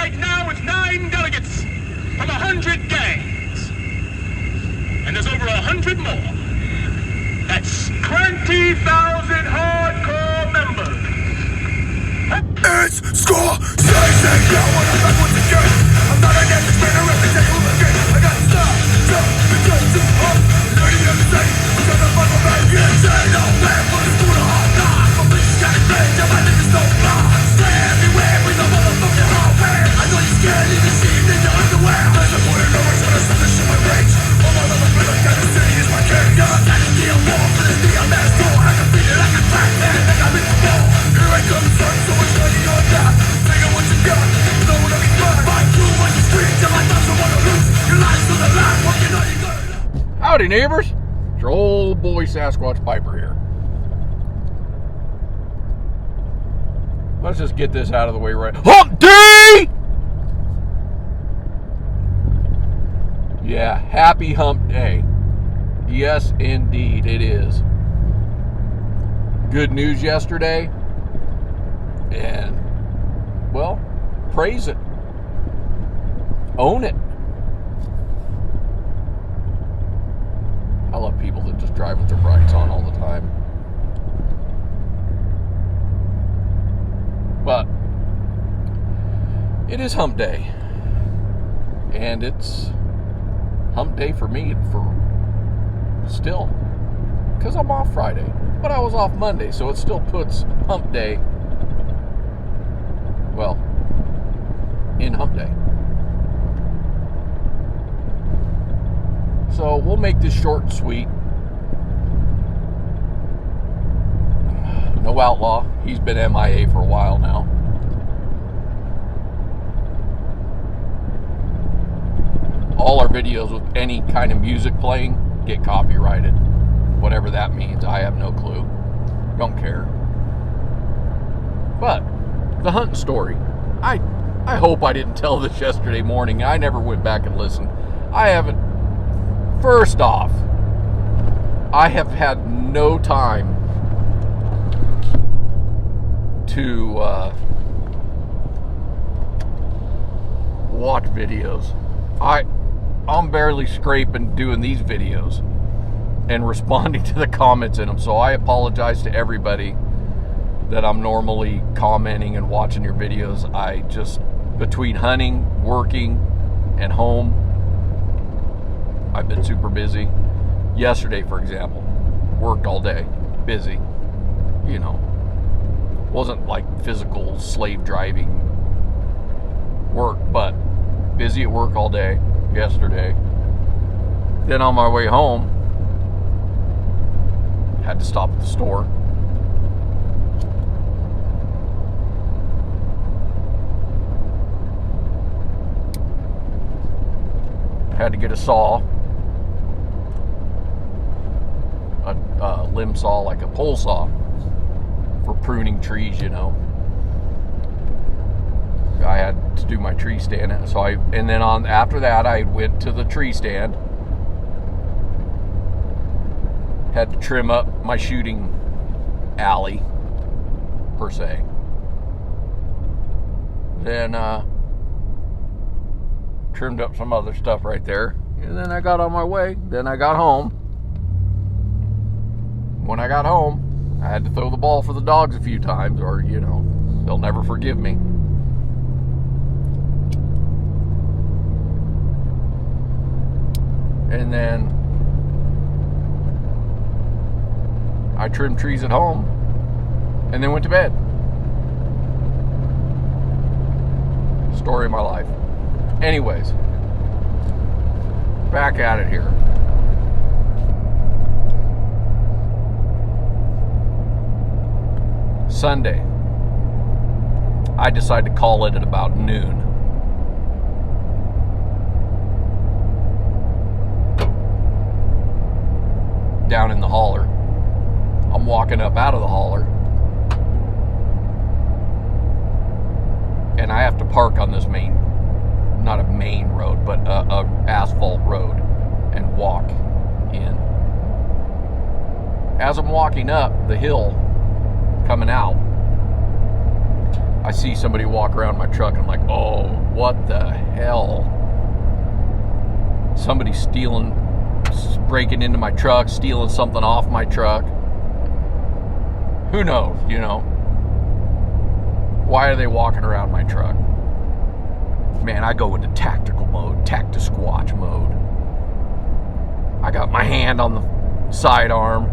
right now it's 9 delegates from 100 gangs. And there's over 100 more. That's 20,000 hardcore members. It's score, say, now when I'm back once again. I'm not an endless man, I represent you again. I got stuff, because it's up. Learning everything, I'm gonna find my back. Insane, no plan for the school of hard knocks. My bitch is kinda crazy, my niggas don't block. Stay everywhere with the motherfucking hardware. I know you're scared, leave the scene in your underwear. There's a point in no one trying to set this shit my rage. All my other friends, Kansas City is my cage. Yeah, that is the war for this DMS door. I can feel it like a track man, like I'm in the ball. Here I come, son, so much money on that. Take it what you got, know what I can find. Fight through on the street till I thought someone to lose. Your life's to the line, working on your good. Howdy, neighbors. It's your old boy Sasquatch Piper here. Let's just get this out of the way right. Hump Day! Yeah, happy Hump Day. Yes, indeed, it is. Good news yesterday. And, well, praise it. Own it. I love people that just drive with their brights on all the time. But it is Hump Day. And it's Hump Day for me for still. Because I'm off Friday. But I was off Monday, so it still puts Hump Day, well, in Hump Day. So we'll make this short and sweet. No Outlaw. He's been MIA for a while now. All our videos with any kind of music playing get copyrighted. Whatever that means, I have no clue. Don't care. But the hunting story. I hope I didn't tell this yesterday morning. I never went back and listened. I haven't. First off, I have had no time to watch videos. I'm barely scraping doing these videos and responding to the comments in them. So I apologize to everybody that I'm normally commenting and watching your videos. I just, between hunting, working, and home, I've been super busy. Yesterday, for example, worked all day, busy. You know, wasn't like physical slave driving work, but busy at work all day yesterday. Then on my way home, had to stop at the store. Had to get a saw. A limb saw, like a pole saw for pruning trees, you know. I had to do my tree stand, so and then after that I went to the tree stand. Had to trim up my shooting alley, per se. Then trimmed up some other stuff right there, and then I got on my way. Then I got home. When I got home, I had to throw the ball for the dogs a few times, or, you know, they'll never forgive me. And then I trimmed trees at home and then went to bed. Story of my life. Anyways, back at it here. Sunday, I decided to call it at about noon. Down in the holler. I'm walking up out of the holler, and I have to park on this main, not a main road, but a asphalt road, and walk in. As I'm walking up the hill, coming out, I see somebody walk around my truck, and I'm like, oh what the hell? Somebody breaking into my truck, stealing something off my truck. Who knows, you know? Why are they walking around my truck? Man, I go into tactical mode, tacti-squatch mode. I got my hand on the sidearm.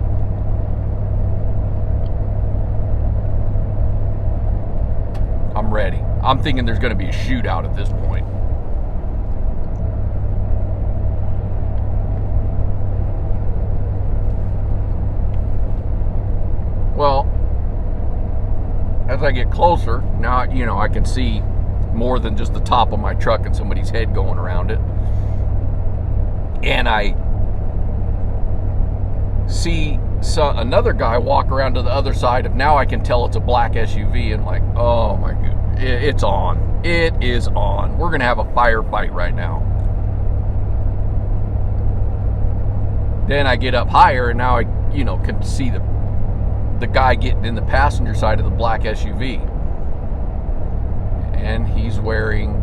I'm ready. I'm thinking there's going to be a shootout at this point. Well, as I get closer, now, you know, I can see more than just the top of my truck and somebody's head going around it. And I see another guy walk around to the other side of, now I can tell it's a black SUV, and like, oh my god, it's on. It is on. We're going to have a firefight right now. Then I get up higher, and now I, you know, can see the guy getting in the passenger side of the black SUV. And he's wearing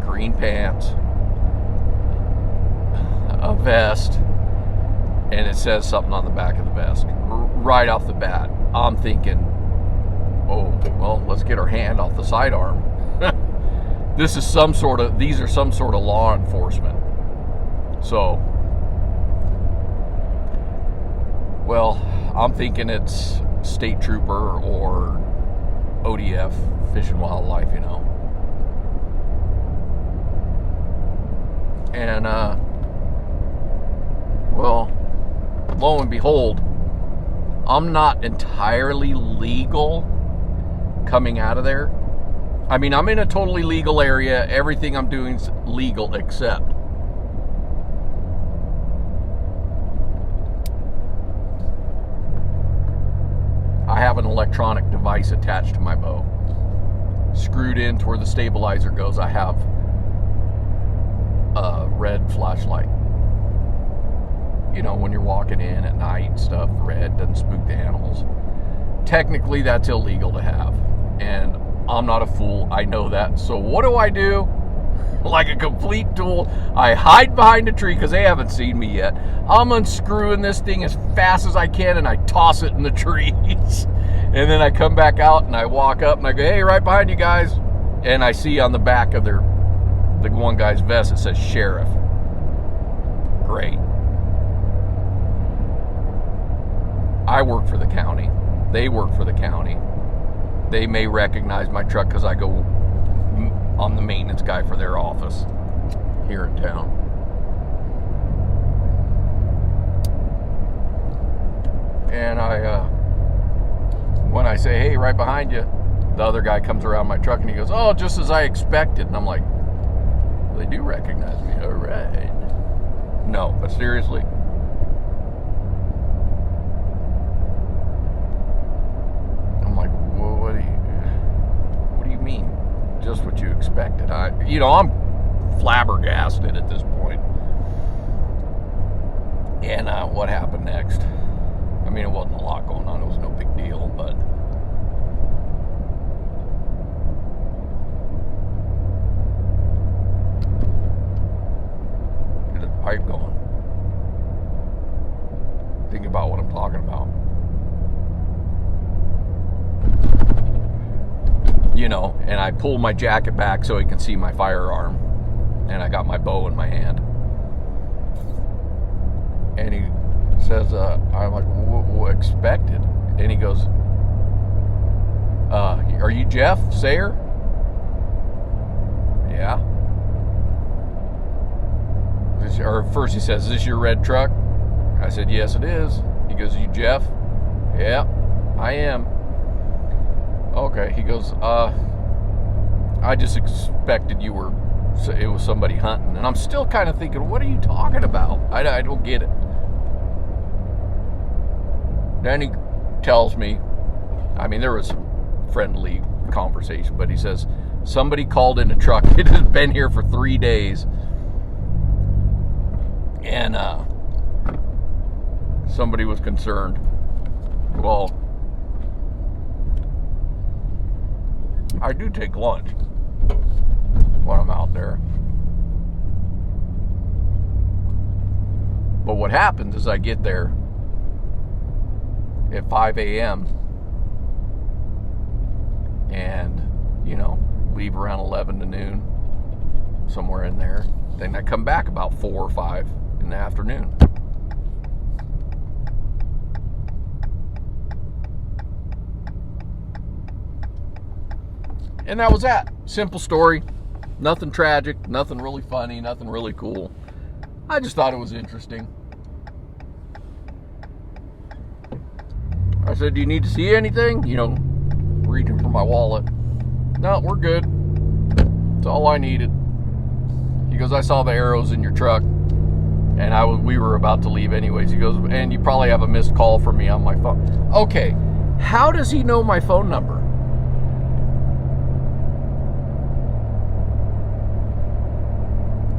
green pants, a vest, and it says something on the back of the vest. Right off the bat, I'm thinking, oh, well, let's get our hand off the sidearm. These are some sort of law enforcement. So, well, I'm thinking it's state trooper or ODF, Fish and Wildlife, you know. And, well, lo and behold, I'm not entirely legal coming out of there. I mean, I'm in a totally legal area. Everything I'm doing is legal except I have an electronic device attached to my bow. Screwed into where the stabilizer goes, I have a red flashlight. You know, when you're walking in at night and stuff, red doesn't spook the animals. Technically, that's illegal to have. And I'm not a fool. I know that. So what do? Like a complete tool, I hide behind a tree because they haven't seen me yet. I'm unscrewing this thing as fast as I can, and I toss it in the trees. And then I come back out and I walk up and I go, hey, right behind you guys. And I see on the back of the one guy's vest, it says sheriff. Great. I work for the county. They work for the county. They may recognize my truck because I go, I'm the maintenance guy for their office here in town. And when I say, hey, right behind you, the other guy comes around my truck and he goes, oh, just as I expected. And I'm like, they do recognize me. All right. No, but seriously. I'm like, well, what do you mean? Just what you expected. I'm flabbergasted at this point. And what happened next? I mean, it wasn't a lot going on. It was no big deal, but get a pipe going. Think about what I'm talking about. You know, and I pull my jacket back so he can see my firearm. And I got my bow in my hand. And he says, I'm like, what expected? And he goes, are you Jeff Sayer? Yeah. Or first he says, is this your red truck? I said, yes, it is. He goes, you Jeff? Yeah, I am. Okay, he goes, I just expected it was somebody hunting. And I'm still kind of thinking, what are you talking about? I don't get it. Then he tells me, I mean, there was some friendly conversation, but he says, somebody called in a truck. It has been here for 3 days. And somebody was concerned. Well, I do take lunch. out there. But what happens is I get there at 5 a.m. and, leave around 11 to noon, somewhere in there. Then I come back about 4 or 5 in the afternoon. And that was that. Simple story. Nothing tragic, nothing really funny, nothing really cool. I just thought it was interesting. I said, do you need to see anything? Reaching for my wallet. No, we're good. That's all I needed. He goes, I saw the arrows in your truck, and we were about to leave anyways. He goes, and you probably have a missed call from me on my phone. Okay, how does he know my phone number?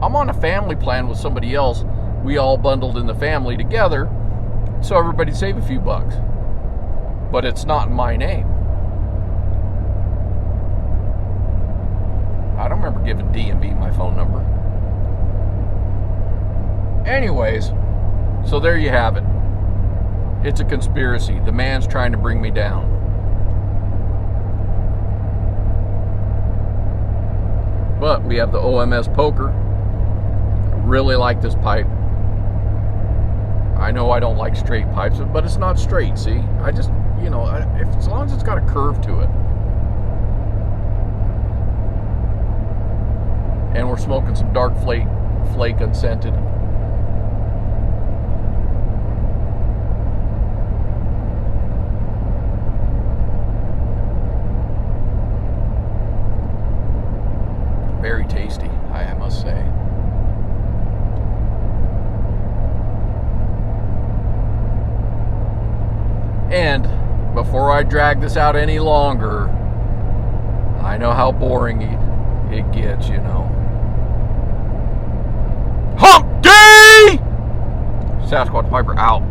I'm on a family plan with somebody else. We all bundled in the family together, so everybody save a few bucks. But it's not in my name. I don't remember giving DMV my phone number. Anyways, so there you have it. It's a conspiracy. The man's trying to bring me down. But we have the OMS poker. I really like this pipe. I know I don't like straight pipes, but it's not straight, see? I just, as long as it's got a curve to it. And we're smoking some dark flake unscented. Very tasty, I must say. And before I drag this out any longer, I know how boring it gets, Hump day! Sasquatch Piper out.